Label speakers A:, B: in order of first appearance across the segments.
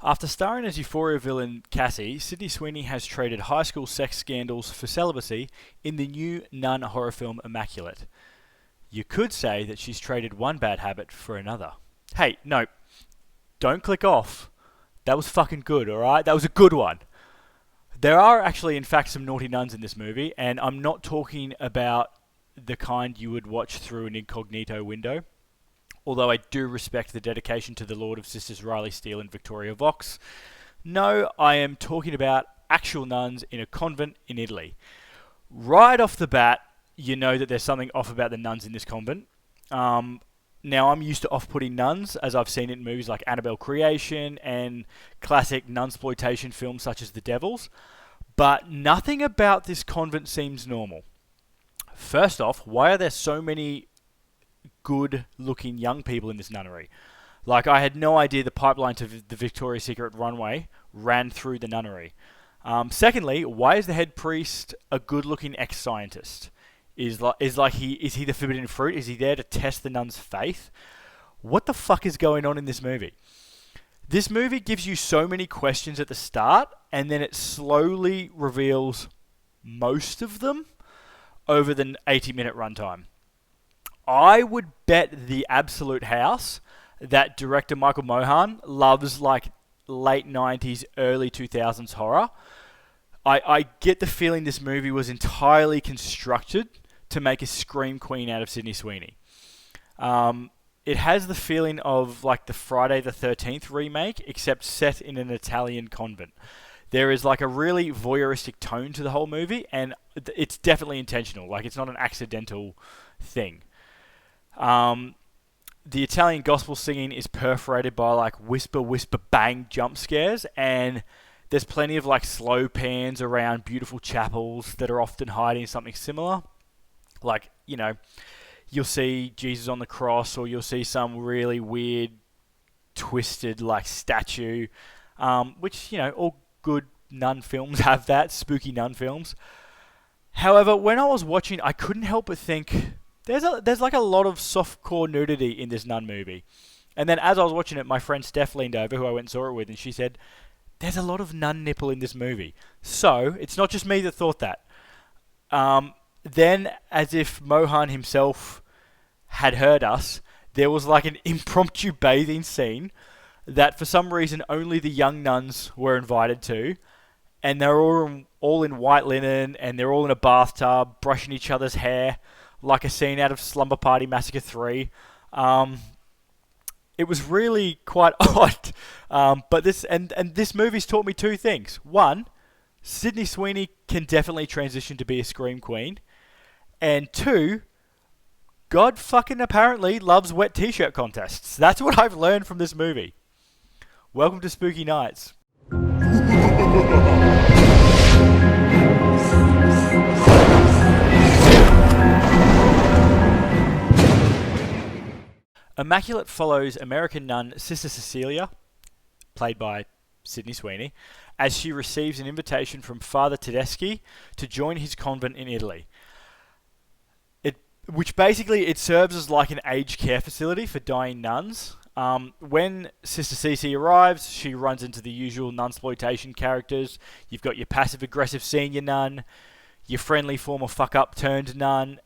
A: After starring as Euphoria villain Cassie, Sydney Sweeney has traded high school sex scandals for celibacy in the new nun horror film Immaculate. You could say that she's traded one bad habit for another. Hey, no, don't click off. That was fucking good, alright? That was a good one. There are actually, in fact, some naughty nuns in this movie, and I'm not talking about the kind you would watch through an incognito window. Although I do respect the dedication to the Lord of Sisters Riley Steele and Victoria Vox. No, I am talking about actual nuns in a convent in Italy. Right off the bat, you know that there's something off about the nuns in this convent. Now, I'm used to off-putting nuns, as I've seen it in movies like Annabelle Creation and classic Nunspoiltation films such as The Devils, but nothing about this convent seems normal. First off, why are there so many good-looking young people in this nunnery? Like, I had no idea the pipeline to the Victoria's Secret runway ran through the nunnery. Secondly, why is the head priest a good-looking ex-scientist? Is he the forbidden fruit? Is he there to test the nun's faith? What the fuck is going on in this movie? This movie gives you so many questions at the start, and then it slowly reveals most of them over the 80-minute runtime. I would bet the absolute house that director Michael Mohan loves like late 90s, early 2000s horror. I get the feeling this movie was entirely constructed to make a scream queen out of Sydney Sweeney. It has the feeling of like the Friday the 13th remake, except set in an Italian convent. There is like a really voyeuristic tone to the whole movie, and it's definitely intentional. Like, it's not an accidental thing. The Italian gospel singing is perforated by like whisper, whisper, bang jump scares, and there's plenty of like slow pans around beautiful chapels that are often hiding something similar. Like, you know, you'll see Jesus on the cross, or you'll see some really weird, twisted like statue, which, you know, all good nun films have that, spooky nun films. However, when I was watching, I couldn't help but think there's like a lot of softcore nudity in this nun movie. And then as I was watching it, my friend Steph leaned over, who I went and saw it with, and she said, there's a lot of nun nipple in this movie. So, it's not just me that thought that. Then, as if Mohan himself had heard us, there was like an impromptu bathing scene that for some reason only the young nuns were invited to, and they're all in white linen, and they're all in a bathtub, brushing each other's hair, like a scene out of Slumber Party Massacre 3. It was really quite odd. But this movie's taught me two things. One, Sydney Sweeney can definitely transition to be a scream queen. And two, God fucking apparently loves wet t-shirt contests. That's what I've learned from this movie. Welcome to Spooky Nights. Immaculate follows American nun Sister Cecilia, played by Sydney Sweeney, as she receives an invitation from Father Tedeschi to join his convent in Italy. Which basically, it serves as like an aged care facility for dying nuns. When Sister Cece arrives, she runs into the usual Nunspoiltation characters. You've got your passive-aggressive senior nun, your friendly former fuck-up turned nun,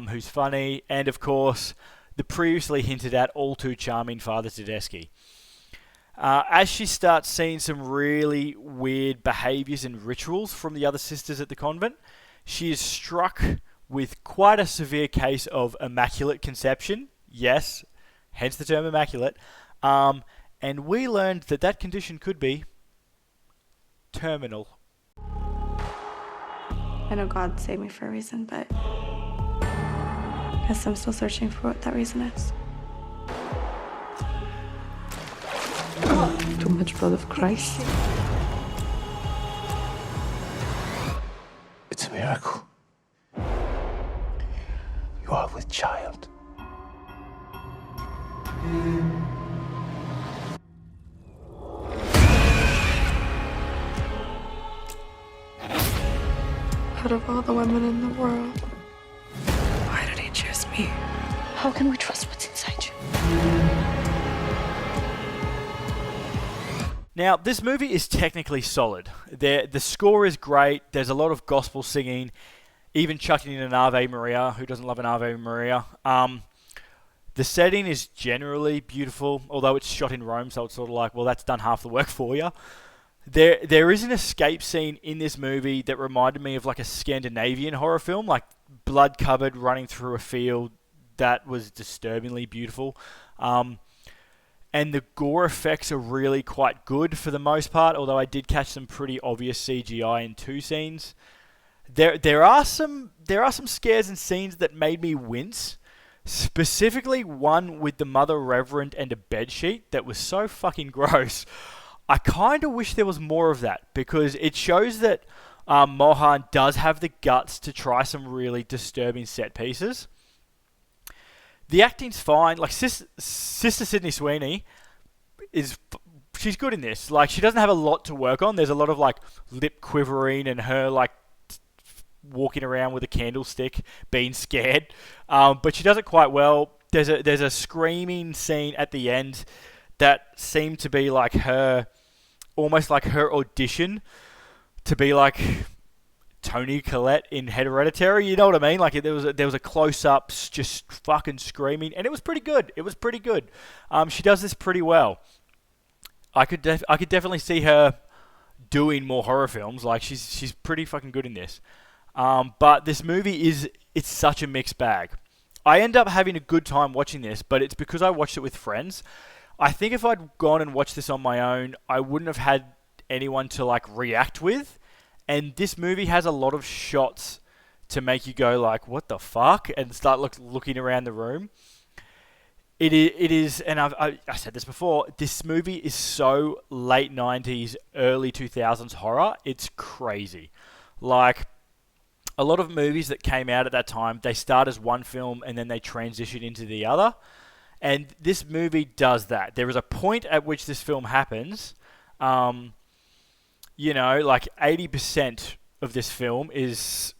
A: who's funny, and of course, the previously hinted at all-too-charming Father Tedeschi. As she starts seeing some really weird behaviours and rituals from the other sisters at the convent, she is struck with quite a severe case of immaculate conception. Yes, hence the term immaculate. And we learned that condition could be terminal.
B: I know God saved me for a reason, but I guess I'm still searching for what that reason is. Too much blood of Christ.
C: It's a miracle. You are with child.
B: Out of all the women in the world, why did he choose me?
D: How can we trust what's inside you?
A: Now, this movie is technically solid. The score is great. There's a lot of gospel singing, even chucking in an Ave Maria. Who doesn't love an Ave Maria? The setting is generally beautiful, although it's shot in Rome, so it's sort of like, well, that's done half the work for you. There is an escape scene in this movie that reminded me of like a Scandinavian horror film, like blood covered running through a field. That was disturbingly beautiful. And the gore effects are really quite good for the most part, although I did catch some pretty obvious CGI in two scenes. There are some scares and scenes that made me wince. Specifically one with the Mother Reverend and a bedsheet that was so fucking gross. I kind of wish there was more of that, because it shows that Mohan does have the guts to try some really disturbing set pieces. The acting's fine. Like, Sister Sydney Sweeney she's good in this. Like, she doesn't have a lot to work on. There's a lot of, like, lip quivering and her, like, walking around with a candlestick, being scared. But she does it quite well. There's a screaming scene at the end that seemed to be like her, almost like her audition to be like Toni Collette in Hereditary. You know what I mean? Like, there was a close up just fucking screaming, and it was pretty good. She does this pretty well. I could definitely see her doing more horror films. Like, she's pretty fucking good in this. But this movie it's such a mixed bag. I end up having a good time watching this, but it's because I watched it with friends. I think if I'd gone and watched this on my own, I wouldn't have had anyone to like react with. And this movie has a lot of shots to make you go like, what the fuck? And start looking around the room. It is, and I said this before, this movie is so late 90s, early 2000s horror. It's crazy. Like, a lot of movies that came out at that time, they start as one film and then they transition into the other. And this movie does that. There is a point at which this film happens. Like 80% of this film is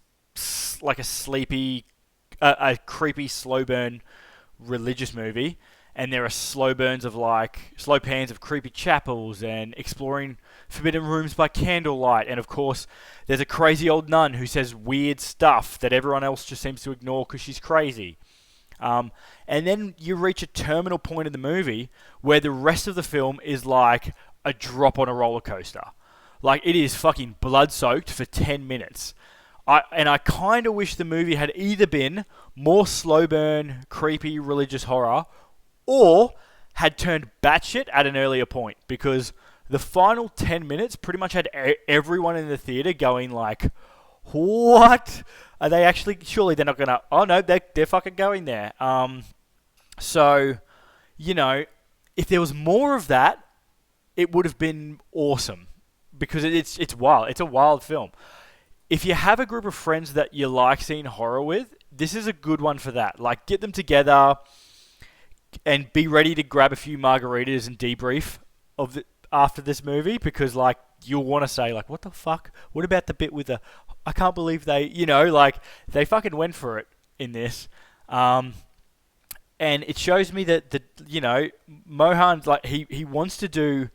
A: like a creepy slow burn religious movie. And there are slow pans of creepy chapels and exploring forbidden rooms by candlelight. And of course, there's a crazy old nun who says weird stuff that everyone else just seems to ignore because she's crazy. And then you reach a terminal point in the movie where the rest of the film is like a drop on a roller coaster. Like, it is fucking blood-soaked for 10 minutes. I kind of wish the movie had either been more slow burn, creepy religious horror, or had turned batshit at an earlier point, because the final 10 minutes pretty much had everyone in the theater going like, what? Are they actually, surely they're not going to, oh no, they're fucking going there. So, if there was more of that, it would have been awesome, because it's wild. It's a wild film. If you have a group of friends that you like seeing horror with, this is a good one for that. Like, get them together and be ready to grab a few margaritas and debrief after this movie, because like, you'll want to say like, what the fuck? What about the bit with I can't believe they, they fucking went for it in this. And it shows me that Mohan's like, he wants to do,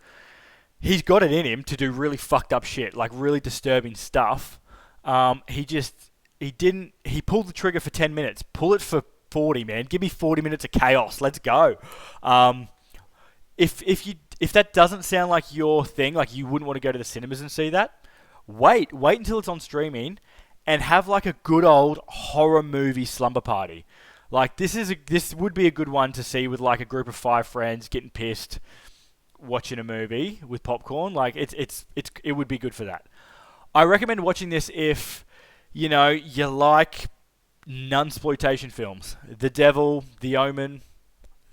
A: he's got it in him to do really fucked up shit, like really disturbing stuff. He pulled the trigger for 10 minutes. Pull it for 40, man. Give me 40 minutes of chaos. Let's go. If that doesn't sound like your thing, like you wouldn't want to go to the cinemas and see that, wait until it's on streaming and have like a good old horror movie slumber party. Like, this would be a good one to see with like a group of 5 friends getting pissed, watching a movie with popcorn. Like, it would be good for that. I recommend watching this if you like Nunspoiltation films. The Devil, The Omen,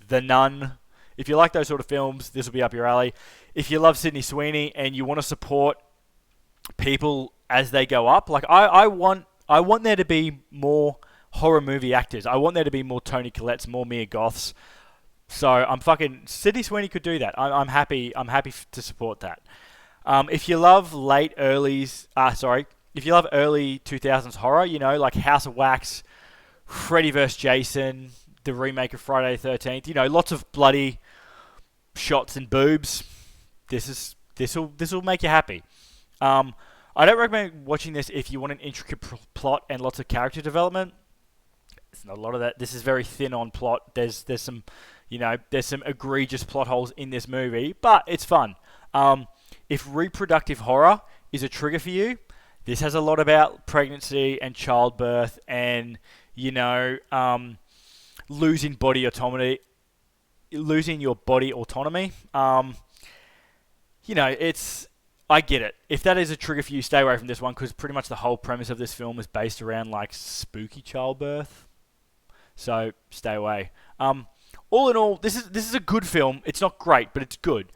A: The Nun. If you like those sort of films, this will be up your alley. If you love Sydney Sweeney and you want to support people as they go up, like I want there to be more horror movie actors. I want there to be more Toni Collettes, more Mia Goths. So Sydney Sweeney could do that. I'm happy to support that. If you love early 2000s horror, like House of Wax, Freddy vs. Jason, the remake of Friday the 13th, lots of bloody shots and boobs. This This'll make you happy. I don't recommend watching this if you want an intricate plot and lots of character development. There's not a lot of that. This is very thin on plot. There's some, there's some egregious plot holes in this movie, but it's fun. If reproductive horror is a trigger for you, this has a lot about pregnancy and childbirth and, losing your body autonomy. I get it. If that is a trigger for you, stay away from this one, because pretty much the whole premise of this film is based around like spooky childbirth. So stay away. All in all, this is a good film. It's not great, but it's good.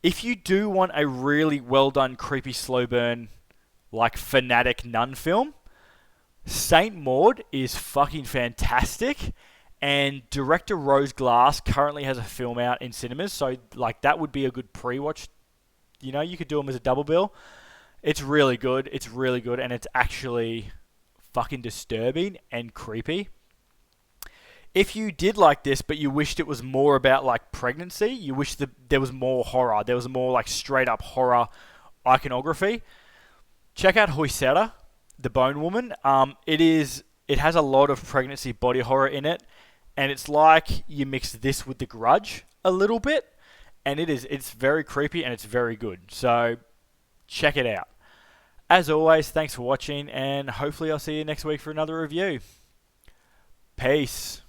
A: If you do want a really well done, creepy, slow burn, like fanatic nun film, Saint Maud is fucking fantastic. And director Rose Glass currently has a film out in cinemas, so like that would be a good pre-watch. You could do them as a double bill. It's really good. And it's actually fucking disturbing and creepy. If you did like this, but you wished it was more about like pregnancy, you wish that there was more horror, there was more like straight up horror iconography, check out Hoysera, the Bone Woman. It has a lot of pregnancy body horror in it, and it's like you mix this with The Grudge a little bit. And it's very creepy and it's very good. So check it out. As always, thanks for watching, and hopefully I'll see you next week for another review. Peace.